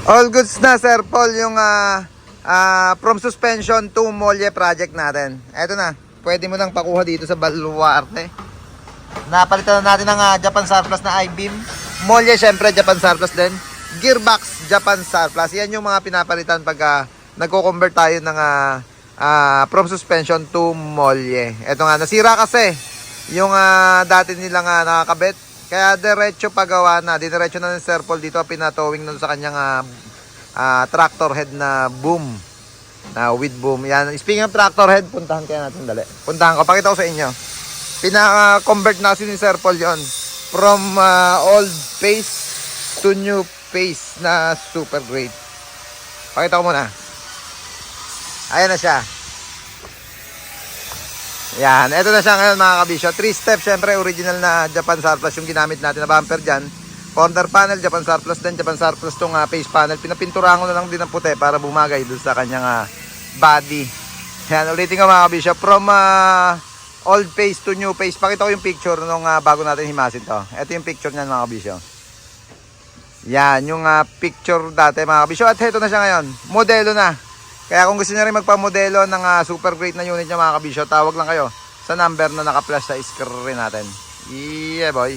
All goods na, Sir Paul, yung from suspension to molye project natin. Eto na, pwede mo nang pakuha dito sa Baluarte. Napalitan na natin ng Japan Surplus na I-beam. Molye, syempre, Japan Surplus din. Gearbox, Japan Surplus. Yan yung mga pinapalitan pag nagko-convert tayo ng from suspension to molye. Eto nga, nasira kasi yung dati nilang nakakabit. Kaya diretso pagawa na. Diretso na ng Sir Paul dito, pinatowing nun sa kanyang tractor head na boom. Na with boom. Yan. Speaking of tractor head, puntahan kaya natin dali. Puntahan ko. Pakita ko sa inyo. Pinaka-convert na kasi ni Sir Paul yon from old pace to new pace na super great. Pakita ko muna. Ayan na siya. Yan, ito na siya ngayon mga kabisyo. 3 steps, syempre original na Japan Surplus yung ginamit natin na bumper dyan. Corner panel, Japan Surplus din. Japan Surplus tong face panel. Pinapinturahan ko na lang din ng puti para bumagay doon sa kanyang body. Yan, ulitin ko mga kabisyo. From old face to new face. Pakita ko yung picture nung bago natin himasin to. Ito yung picture niyan mga kabisyo. Yan, yung picture dati mga kabisyo. At ito na siya ngayon. Modelo na. Kaya kung gusto nyo rin magpamodelo ng super great na unit nyo mga kabisyo, tawag lang kayo sa number na naka-flash sa screen natin. Yeah boy.